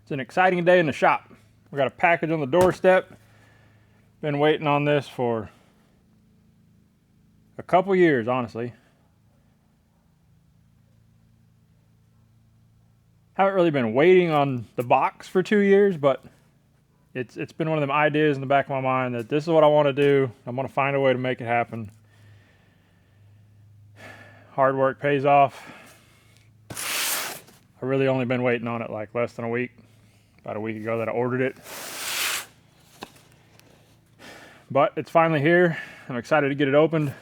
It's an exciting day in the shop. We got a package on the doorstep. Been waiting on this for a couple years, honestly. Haven't really been waiting on the box for 2 years, but it's been one of them ideas in the back of my mind that this is what I want to do. I'm going to find a way to make it happen. Hard work pays off. I really only been waiting on it like less than a week. About a week ago that I ordered it. But it's finally here. I'm excited to get it opened.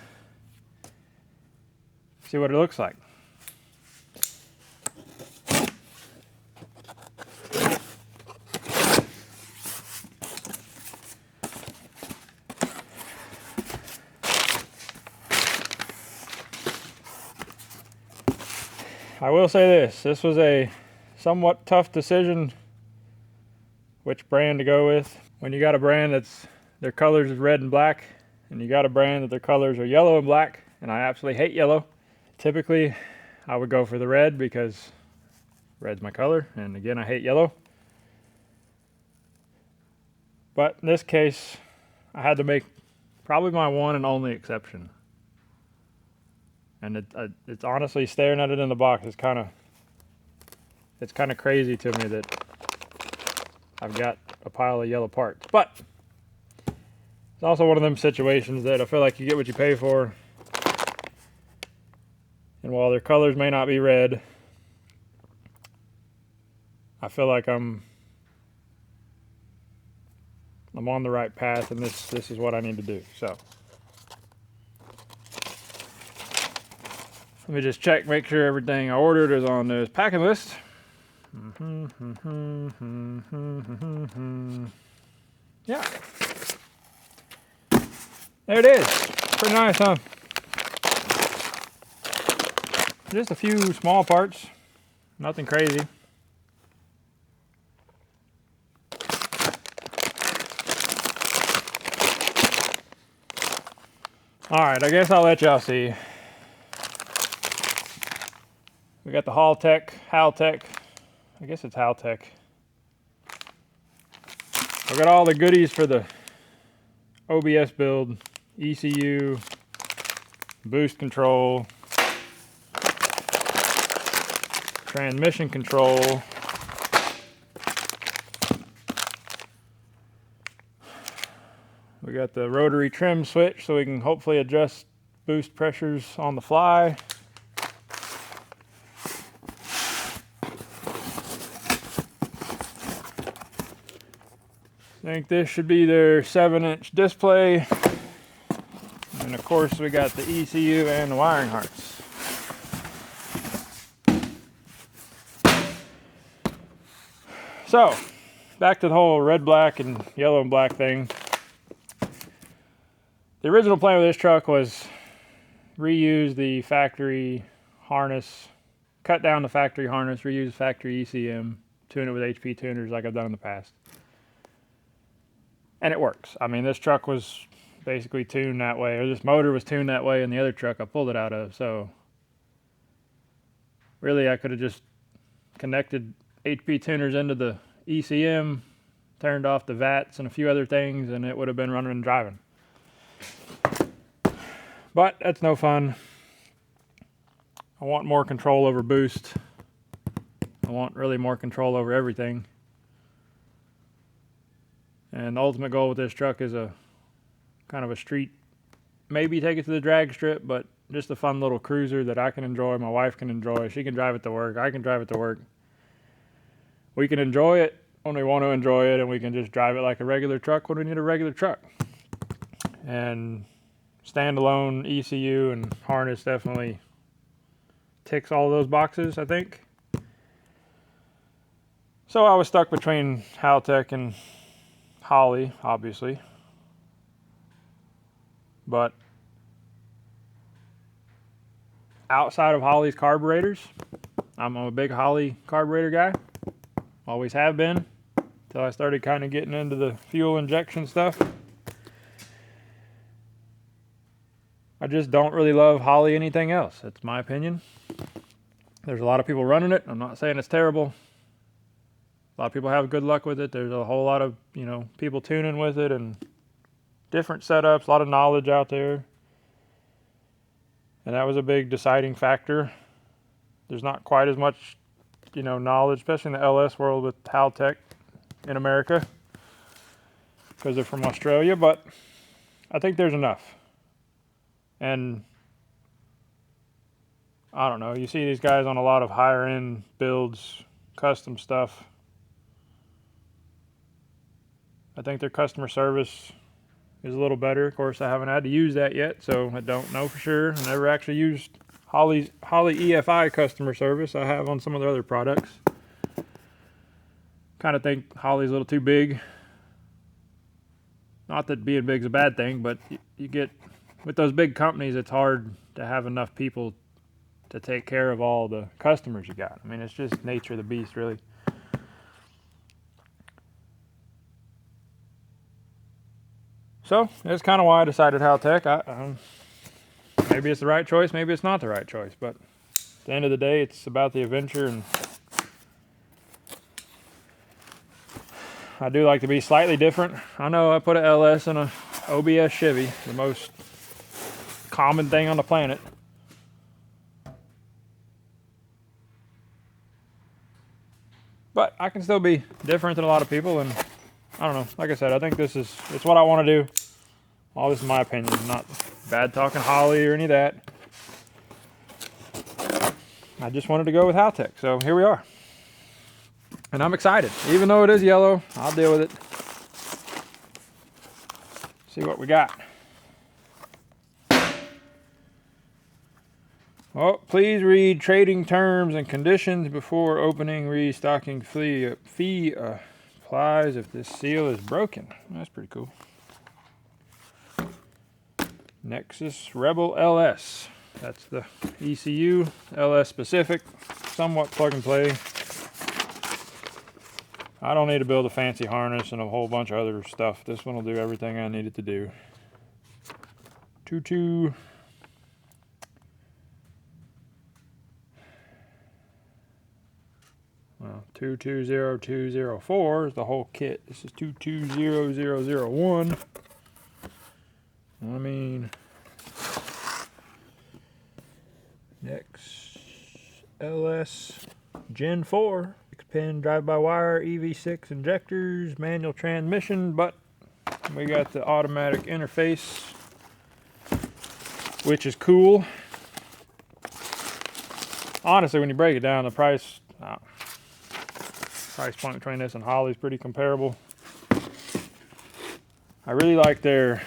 See what it looks like. I will say this was a somewhat tough decision which brand to go with. When you got a brand that's their colors is red and black, and you got a brand that their colors are yellow and black, and I absolutely hate yellow. Typically, I would go for the red because red's my color, and again, I hate yellow. But in this case, I had to make probably my one and only exception. And it's honestly, staring at it in the box, it's kind of crazy to me that I've got a pile of yellow parts. But it's also one of them situations that I feel like you get what you pay for. And while their colors may not be red, I feel like I'm on the right path, and this is what I need to do. So let me just check, make sure everything I ordered is on this packing list. Yeah. There it is. Pretty nice, huh? Just a few small parts. Nothing crazy. Alright, I guess I'll let y'all see. We got the Haltech. I guess it's Haltech. I got all the goodies for the OBS build, ECU, boost control, transmission control, we got the rotary trim switch so we can hopefully adjust boost pressures on the fly. I think this should be their 7-inch display. And of course we got the ECU and the wiring harness. So, back to the whole red, black, and yellow and black thing. The original plan with this truck was reuse the factory harness, cut down the factory harness, reuse factory ECM, tune it with HP tuners like I've done in the past. And it works. I mean, this truck was basically tuned that way, or this motor was tuned that way in the other truck I pulled it out of. So really I could have just connected HP tuners into the ECM, turned off the VATs and a few other things, and it would have been running and driving. But that's no fun. I want more control over boost. I want really more control over everything. And the ultimate goal with this truck is a kind of a street, maybe take it to the drag strip, but just a fun little cruiser that I can enjoy, my wife can enjoy, she can drive it to work, I can drive it to work. We can enjoy it when we want to enjoy it, and we can just drive it like a regular truck when we need a regular truck. And standalone ECU and harness definitely ticks all of those boxes, I think. So I was stuck between Haltech and Holley, obviously, but outside of Holley's carburetors, I'm a big Holley carburetor guy, always have been, until I started kind of getting into the fuel injection stuff. I just don't really love Holley anything else. That's my opinion. There's a lot of people running it. I'm not saying it's terrible. A lot of people have good luck with it. There's a whole lot of, people tuning with it and different setups, a lot of knowledge out there. And that was a big deciding factor. There's not quite as much, knowledge, especially in the LS world with Haltech in America, because they're from Australia, but I think there's enough. And I don't know, you see these guys on a lot of higher end builds, custom stuff. I think their customer service is a little better. Of course, I haven't had to use that yet, so I don't know for sure. I never actually used Holley EFI customer service. I have on some of the other products. Kind of think Holley's a little too big. Not that being big is a bad thing, but you get, with those big companies, it's hard to have enough people to take care of all the customers you got. I mean, it's just nature of the beast, really. So that's kind of why I decided Haltech. Maybe it's the right choice, maybe it's not the right choice, but at the end of the day, it's about the adventure, and I do like to be slightly different. I know I put an LS in a OBS Chevy, the most common thing on the planet. But I can still be different than a lot of people, and I don't know. Like I said, I think it's what I want to do. All this is my opinion. I'm not bad talking Holley or any of that. I just wanted to go with Haltech, so here we are. And I'm excited. Even though it is yellow, I'll deal with it. See what we got. Oh, please read trading terms and conditions before opening. Restocking fee applies if this seal is broken. That's pretty cool. Nexus Rebel LS. That's the ECU, LS specific, somewhat plug and play. I don't need to build a fancy harness and a whole bunch of other stuff. This one will do everything I need it to do. 220204 is the whole kit. This is 220001. I mean, next LS Gen 4, 6-pin drive-by-wire, EV6 injectors, manual transmission, but we got the automatic interface, which is cool. Honestly, when you break it down, the price point between this and Holley is pretty comparable. I really like their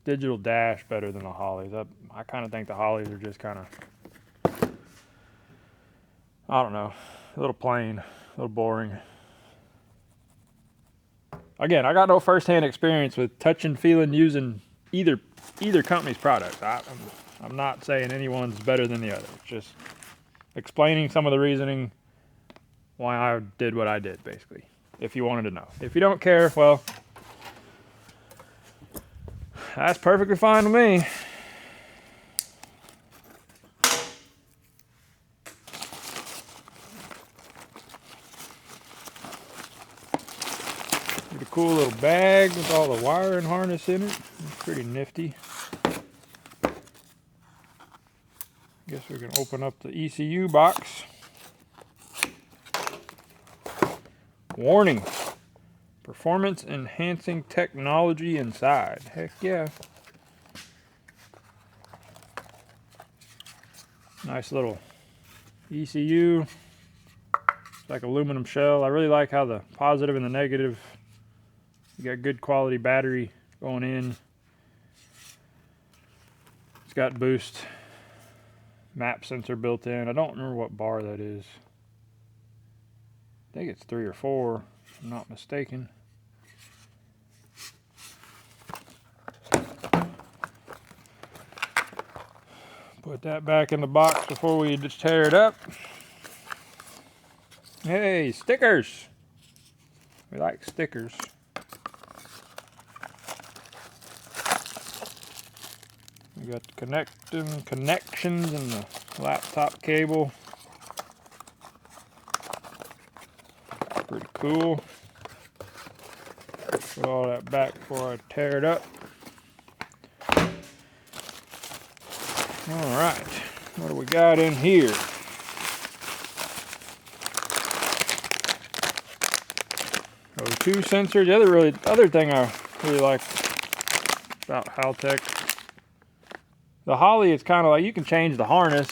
digital dash better than the Holleys. I kind of think the Holleys are just kind of, I don't know, a little plain, a little boring. Again, I got no first-hand experience with touching, feeling, using either company's products. I'm not saying anyone's better than the other. It's just explaining some of the reasoning why I did what I did, basically, if you wanted to know. If you don't care, well, that's perfectly fine with me. Get a cool little bag with all the wire and harness in it. It's pretty nifty. Guess we can open up the ECU box. Warning. Performance enhancing technology inside. Heck yeah. Nice little ECU. It's like aluminum shell. I really like how the positive and the negative, you got good quality battery going in. It's got boost map sensor built in. I don't remember what bar that is. I think it's 3 or 4, if I'm not mistaken. Put that back in the box before we just tear it up. Hey, stickers! We like stickers. We got the connections and the laptop cable. Pretty cool. Put all that back before I tear it up. All right, what do we got in here? O2 sensor. The other thing I really like about Haltech, the Holley, it's kind of like you can change the harness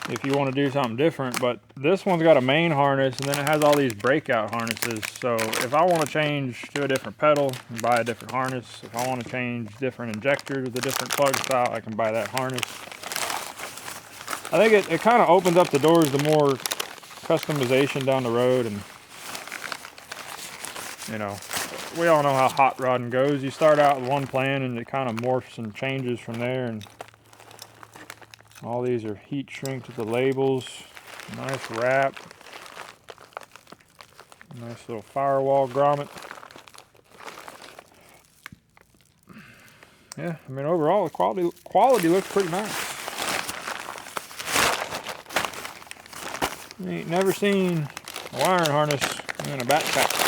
if you want to do something different, but this one's got a main harness and then it has all these breakout harnesses. So if I want to change to a different pedal and buy a different harness, if I want to change different injectors with a different plug style, I can buy that harness. I think it kind of opens up the doors to more customization down the road. And you know, we all know how hot rodding goes. You start out with one plan and it kind of morphs and changes from there. And all these are heat shrink with the labels. Nice wrap. Nice little firewall grommet. Yeah, I mean overall the quality looks pretty nice. You ain't never seen a wiring harness in a backpack.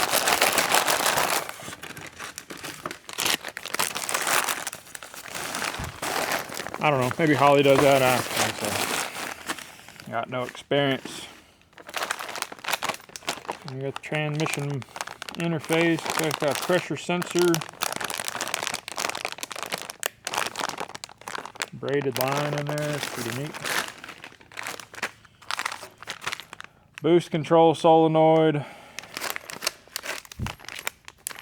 I don't know, maybe Holley does that. I got no experience. You got the transmission interface, it's got a pressure sensor, braided line in there, it's pretty neat. Boost control solenoid,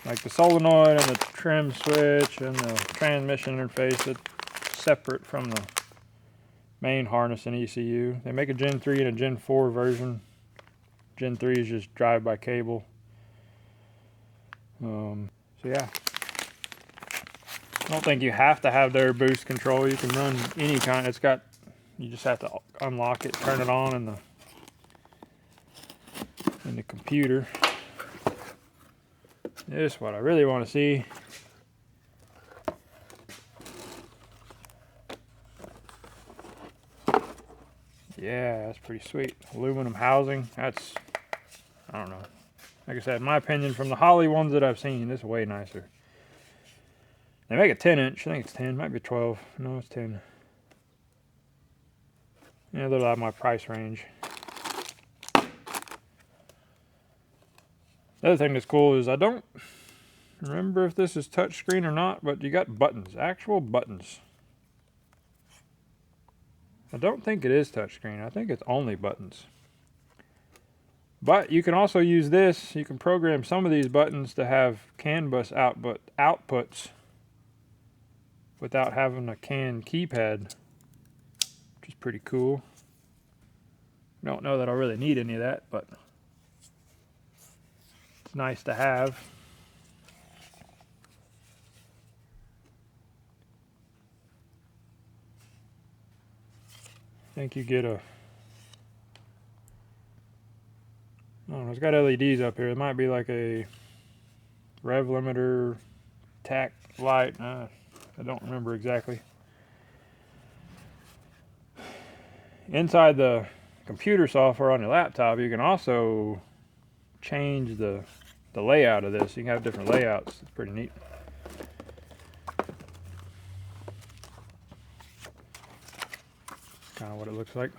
like the solenoid and the trim switch and the transmission interface, it's separate from the main harness and ECU. They make a Gen 3 and a Gen 4 version. Gen 3 is just drive by cable. So yeah, I don't think you have to have their boost control. You can run any kind. You just have to unlock it, turn it on in the computer. This is what I really want to see. Yeah, that's pretty sweet. Aluminum housing. That's, I don't know. Like I said, in my opinion, from the Holley ones that I've seen, this is way nicer. They make a 10-inch. I think it's 10. Might be 12. No, it's 10. Yeah, they're out of my price range. The other thing that's cool is I don't remember if this is touchscreen or not, but you got buttons. Actual buttons. I don't think it is touchscreen. I think it's only buttons. But you can also use this. You can program some of these buttons to have CAN bus outputs without having a CAN keypad, which is pretty cool. Don't know that I'll really need any of that, but it's nice to have. I think you get a, I don't know, it's got LEDs up here. It might be like a rev limiter, tack light. I don't remember exactly. Inside the computer software on your laptop, you can also change the layout of this. You can have different layouts. It's pretty neat. Kind of what it looks like.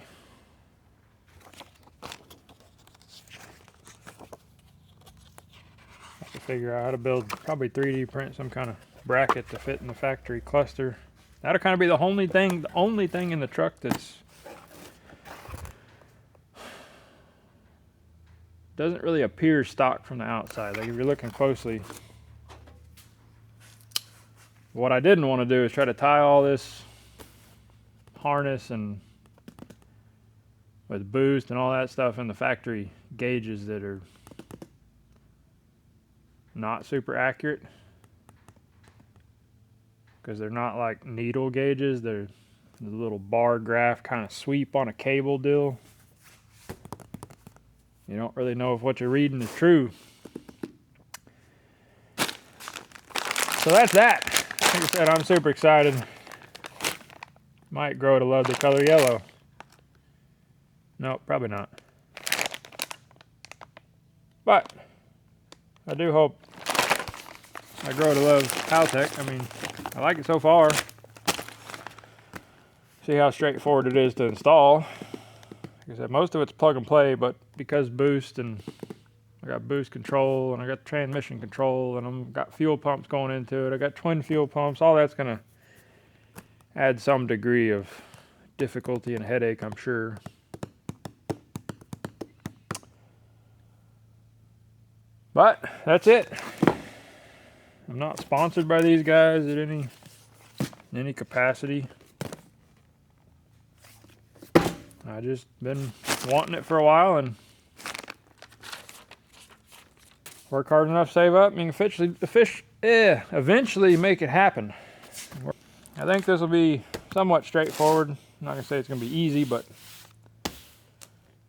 Have to figure out how to build, probably 3D print some kind of bracket to fit in the factory cluster. That'll kind of be the only thing in the truck that's doesn't really appear stock from the outside. Like if you're looking closely, what I didn't want to do is try to tie all this harness and with boost and all that stuff in the factory gauges that are not super accurate, because they're not like needle gauges. They're the little bar graph kind of sweep on a cable deal. You don't really know if what you're reading is true. So that's that. Like I said, I'm super excited. Might grow to love the color yellow. No, probably not. But I do hope I grow to love Haltech. I mean, I like it so far. See how straightforward it is to install. Like I said, most of it's plug and play, but because boost, and I got boost control, and I got transmission control, and I've got fuel pumps going into it. I got twin fuel pumps. All that's gonna add some degree of difficulty and headache, I'm sure. But that's it. I'm not sponsored by these guys at any capacity. I just been wanting it for a while and work hard enough, save up, and eventually make it happen. I think this will be somewhat straightforward. I'm not gonna say it's gonna be easy, but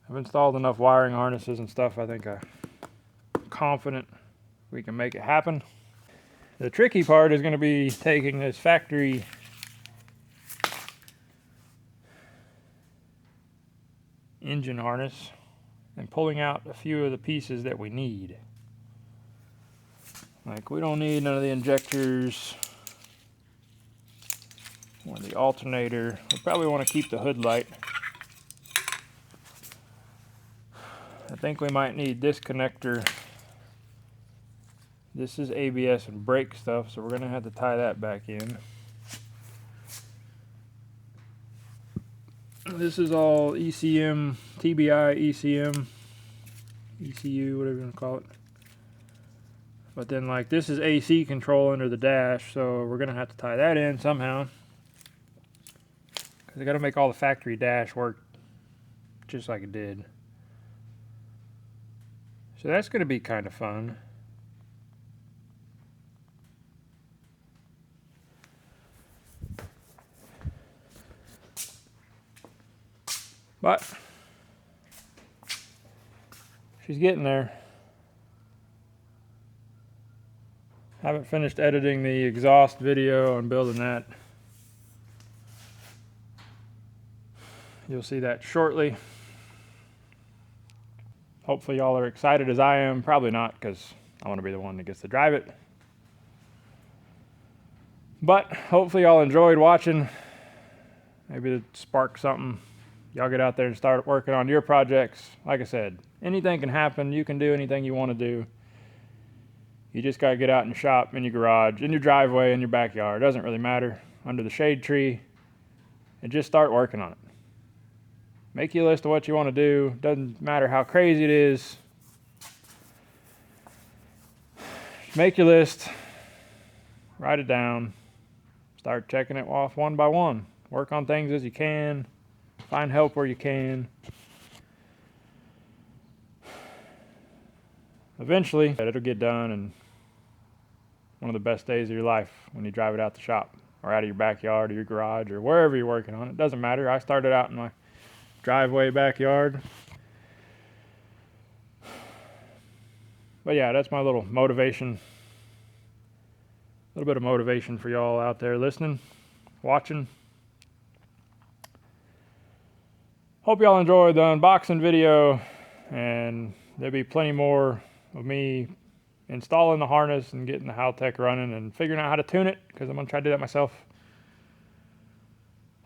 I've installed enough wiring harnesses and stuff. I think I'm confident we can make it happen. The tricky part is gonna be taking this factory engine harness and pulling out a few of the pieces that we need. Like, we don't need none of the injectors or the alternator. We probably want to keep the hood light. I think we might need this connector. This is ABS and brake stuff, so we're going to have to tie that back in. This is all ECM, TBI, ECM, ECU, whatever you want to call it. But then, like, this is AC control under the dash, so we're going to have to tie that in somehow. Because I got to make all the factory dash work just like it did. So that's going to be kind of fun. But she's getting there. Haven't finished editing the exhaust video and building that. You'll see that shortly. Hopefully y'all are excited as I am. Probably not, because I want to be the one that gets to drive it. But hopefully y'all enjoyed watching. Maybe it sparked something. Y'all get out there and start working on your projects. Like I said, anything can happen. You can do anything you want to do. You just got to get out in your shop, in your garage, in your driveway, in your backyard. It doesn't really matter. Under the shade tree. And just start working on it. Make you a list of what you want to do. Doesn't matter how crazy it is. Make your list. Write it down. Start checking it off one by one. Work on things as you can. Find help where you can. Eventually, it'll get done, and one of the best days of your life when you drive it out the shop or out of your backyard or your garage or wherever you're working on it. Doesn't matter. I started out in my driveway backyard. But yeah, that's my little motivation. A little bit of motivation for y'all out there listening, watching. Hope y'all enjoyed the unboxing video, and there'll be plenty more of me installing the harness and getting the Haltech running and figuring out how to tune it, because I'm going to try to do that myself.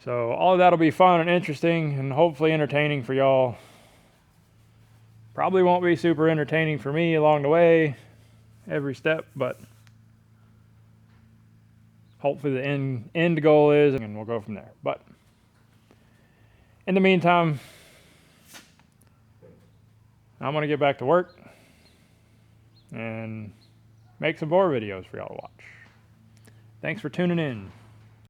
So all of that will be fun and interesting and hopefully entertaining for y'all. Probably won't be super entertaining for me along the way, every step, but hopefully the end goal is, and we'll go from there. But in the meantime, I'm going to get back to work and make some more videos for y'all to watch. Thanks for tuning in.